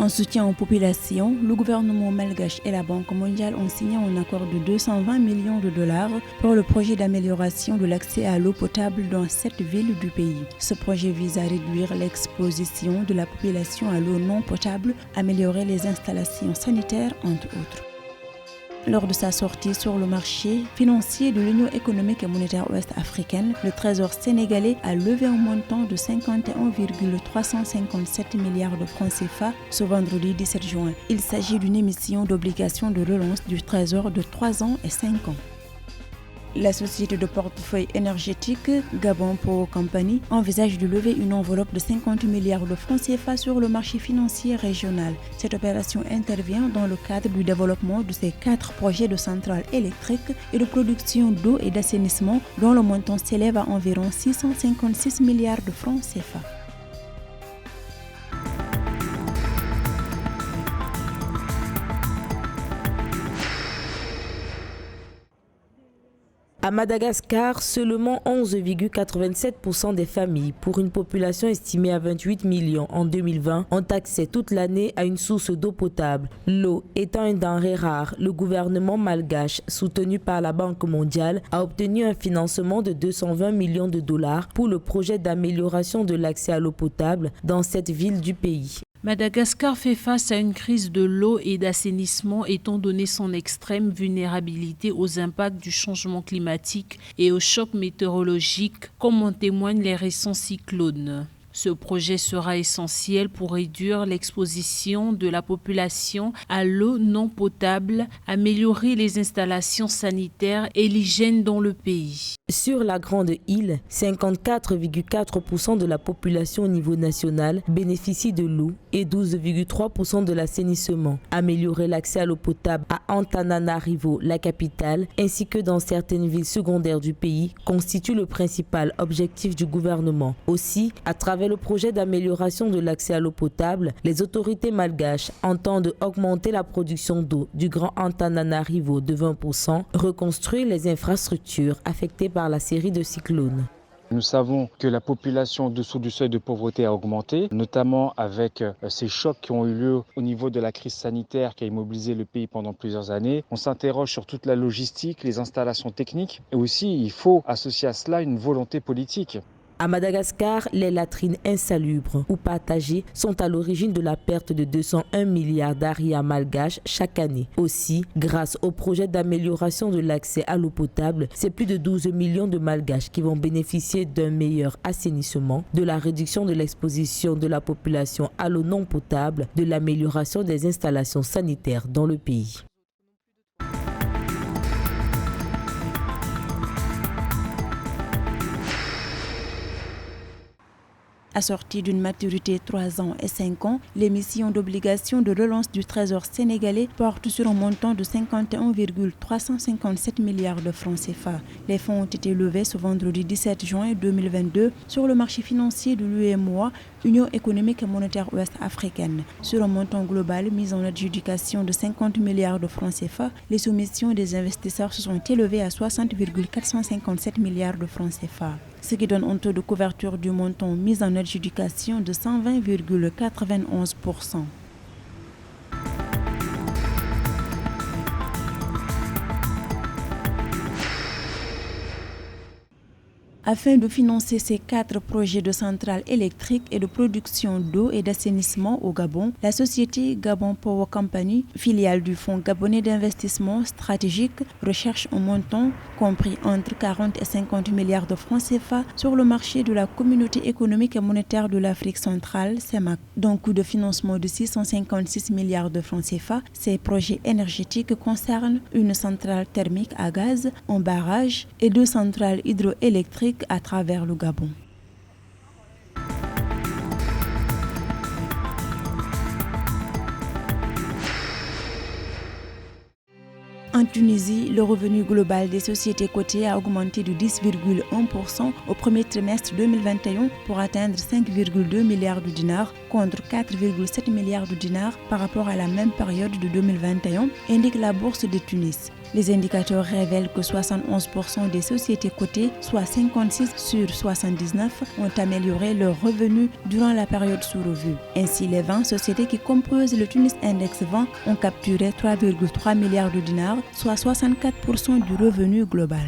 En soutien aux populations, le gouvernement malgache et la Banque mondiale ont signé un accord de 220 millions de dollars pour le projet d'amélioration de l'accès à l'eau potable dans 7 villes du pays. Ce projet vise à réduire l'exposition de la population à l'eau non potable, améliorer les installations sanitaires, entre autres. Lors de sa sortie sur le marché financier de l'Union économique et monétaire ouest-africaine, le Trésor sénégalais a levé un montant de 51,357 milliards de francs CFA ce vendredi 17 juin. Il s'agit d'une émission d'obligations de relance du Trésor de 3 ans et 5 ans. La société de portefeuille énergétique Gabon Power Company envisage de lever une enveloppe de 50 milliards de francs CFA sur le marché financier régional. Cette opération intervient dans le cadre du développement de ces 4 projets de centrales électriques et de production d'eau et d'assainissement dont le montant s'élève à environ 656 milliards de francs CFA. À Madagascar, seulement 11,87% des familles, pour une population estimée à 28 millions en 2020, ont accès toute l'année à une source d'eau potable. L'eau étant une denrée rare, le gouvernement malgache, soutenu par la Banque mondiale, a obtenu un financement de 220 millions de dollars pour le projet d'amélioration de l'accès à l'eau potable dans cette ville du pays. Madagascar fait face à une crise de l'eau et d'assainissement étant donné son extrême vulnérabilité aux impacts du changement climatique et aux chocs météorologiques, comme en témoignent les récents cyclones. Ce projet sera essentiel pour réduire l'exposition de la population à l'eau non potable, améliorer les installations sanitaires et l'hygiène dans le pays. Sur la grande île, 54,4% de la population au niveau national bénéficie de l'eau et 12,3% de l'assainissement. Améliorer l'accès à l'eau potable à Antananarivo, la capitale, ainsi que dans certaines villes secondaires du pays, constitue le principal objectif du gouvernement. Aussi, à travers le projet d'amélioration de l'accès à l'eau potable, les autorités malgaches entendent augmenter la production d'eau du Grand Antananarivo de 20%, reconstruire les infrastructures affectées par la série de cyclones. Nous savons que la population dessous du seuil de pauvreté a augmenté, notamment avec ces chocs qui ont eu lieu au niveau de la crise sanitaire qui a immobilisé le pays pendant plusieurs années. On s'interroge sur toute la logistique, les installations techniques et aussi il faut associer à cela une volonté politique. À Madagascar, les latrines insalubres ou partagées sont à l'origine de la perte de 201 milliards d'arias malgaches chaque année. Aussi, grâce au projet d'amélioration de l'accès à l'eau potable, c'est plus de 12 millions de malgaches qui vont bénéficier d'un meilleur assainissement, de la réduction de l'exposition de la population à l'eau non potable, de l'amélioration des installations sanitaires dans le pays. Assortie d'une maturité 3 ans et 5 ans, l'émission d'obligations de relance du Trésor sénégalais porte sur un montant de 51,357 milliards de francs CFA. Les fonds ont été levés ce vendredi 17 juin 2022 sur le marché financier de l'UEMOA, Union économique et monétaire ouest-africaine. Sur un montant global mis en adjudication de 50 milliards de francs CFA, les soumissions des investisseurs se sont élevées à 60,457 milliards de francs CFA. Ce qui donne un taux de couverture du montant mis en adjudication de 120,91%. Afin de financer ces 4 projets de centrales électriques et de production d'eau et d'assainissement au Gabon, la société Gabon Power Company, filiale du Fonds gabonais d'investissement stratégique, recherche un montant compris entre 40 et 50 milliards de francs CFA sur le marché de la Communauté économique et monétaire de l'Afrique centrale, CEMAC. D'un coût de financement de 656 milliards de francs CFA, ces projets énergétiques concernent une centrale thermique à gaz, un barrage et 2 centrales hydroélectriques à travers le Gabon. En Tunisie, le revenu global des sociétés cotées a augmenté de 10,1% au premier trimestre 2021 pour atteindre 5,2 milliards de dinars contre 4,7 milliards de dinars par rapport à la même période de 2021, indique la bourse de Tunis. Les indicateurs révèlent que 71% des sociétés cotées, soit 56 sur 79, ont amélioré leurs revenus durant la période sous revue. Ainsi, les 20 sociétés qui composent le Tunis Index 20 ont capturé 3,3 milliards de dinars, soit 64% du revenu global.